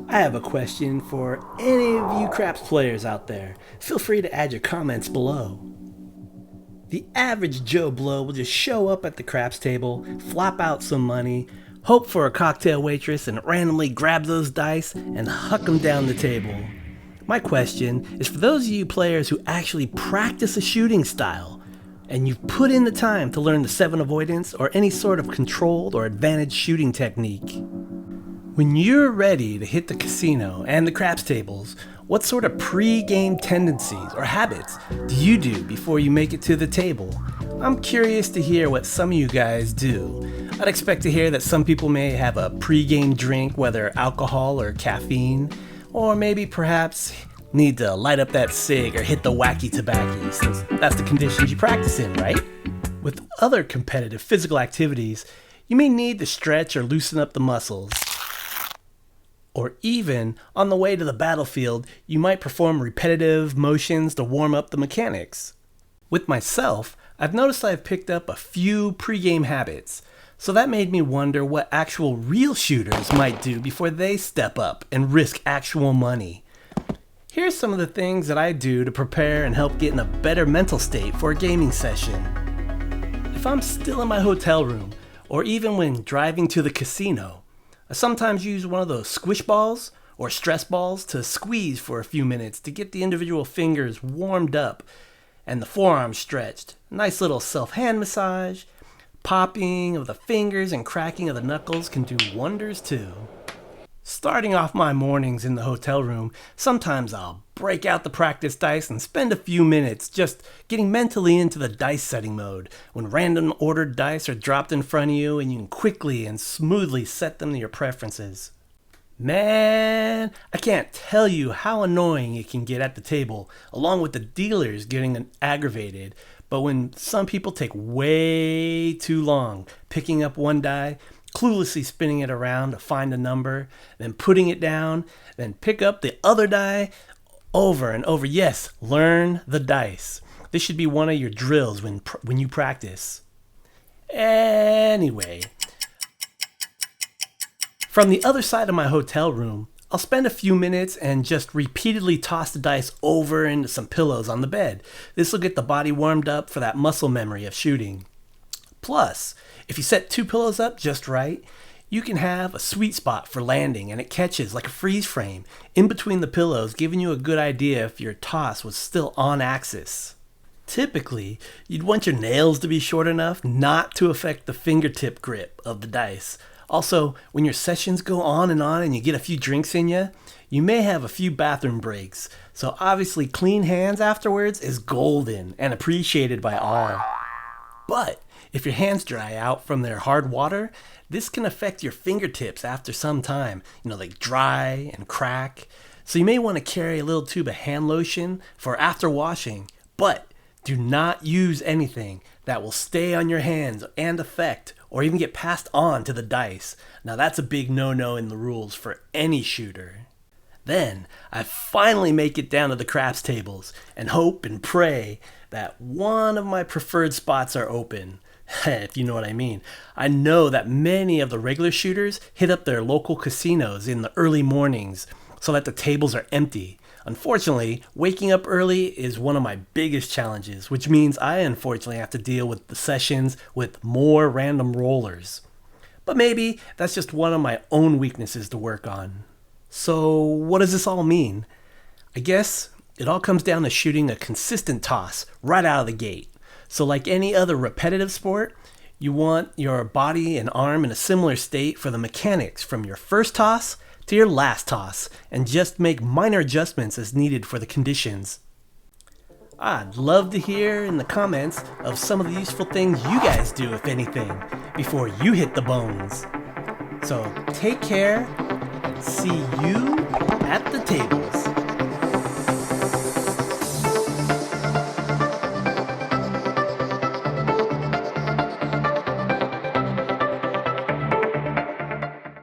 I have a question for any of you craps players out there. Feel free to add your comments below. The average Joe Blow will just show up at the craps table, flop out some money, hope for a cocktail waitress, and randomly grab those dice and huck them down the table. My question is for those of you players who actually practice a shooting style, and you've put in the time to learn the 7 avoidance or any sort of controlled or advantaged shooting technique. When you're ready to hit the casino and the craps tables, what sort of pre-game tendencies or habits do you do before you make it to the table? I'm curious to hear what some of you guys do. I'd expect to hear that some people may have a pre-game drink, whether alcohol or caffeine, or maybe perhaps need to light up that cig or hit the wacky tobacco, since that's the conditions you practice in, right? With other competitive physical activities, you may need to stretch or loosen up the muscles. Or even, on the way to the battlefield, you might perform repetitive motions to warm up the mechanics. With myself, I've noticed I've picked up a few pre-game habits, so that made me wonder what actual real shooters might do before they step up and risk actual money. Here's some of the things that I do to prepare and help get in a better mental state for a gaming session. If I'm still in my hotel room, or even when driving to the casino, I sometimes use one of those squish balls or stress balls to squeeze for a few minutes to get the individual fingers warmed up and the forearms stretched. Nice little self-hand massage. Popping of the fingers and cracking of the knuckles can do wonders too. Starting off my mornings in the hotel room, sometimes I'll break out the practice dice and spend a few minutes just getting mentally into the dice setting mode, when random ordered dice are dropped in front of you and you can quickly and smoothly set them to your preferences. Man, I can't tell you how annoying it can get at the table, along with the dealers getting aggravated, but when some people take way too long picking up one die, cluelessly spinning it around to find a number, then putting it down, then pick up the other die over and over. Yes, learn the dice. This should be one of your drills when you practice. Anyway, from the other side of my hotel room, I'll spend a few minutes and just repeatedly toss the dice over into some pillows on the bed. This will get the body warmed up for that muscle memory of shooting. Plus, if you set 2 pillows up just right, you can have a sweet spot for landing, and it catches like a freeze frame in between the pillows, giving you a good idea if your toss was still on axis. Typically, you'd want your nails to be short enough not to affect the fingertip grip of the dice. Also, when your sessions go on and you get a few drinks in you, you may have a few bathroom breaks. So obviously clean hands afterwards is golden and appreciated by all. But if your hands dry out from their hard water, this can affect your fingertips after some time. They dry and crack. So you may want to carry a little tube of hand lotion for after washing, but do not use anything that will stay on your hands and affect or even get passed on to the dice. Now that's a big no-no in the rules for any shooter. Then I finally make it down to the craps tables and hope and pray that one of my preferred spots are open. If you know what I mean. I know that many of the regular shooters hit up their local casinos in the early mornings so that the tables are empty. Unfortunately, waking up early is one of my biggest challenges, which means I unfortunately have to deal with the sessions with more random rollers. But maybe that's just one of my own weaknesses to work on. So what does this all mean? I guess it all comes down to shooting a consistent toss right out of the gate. So like any other repetitive sport, you want your body and arm in a similar state for the mechanics from your first toss to your last toss, and just make minor adjustments as needed for the conditions. I'd love to hear in the comments of some of the useful things you guys do, if anything, before you hit the bones. So take care, and see you at the tables.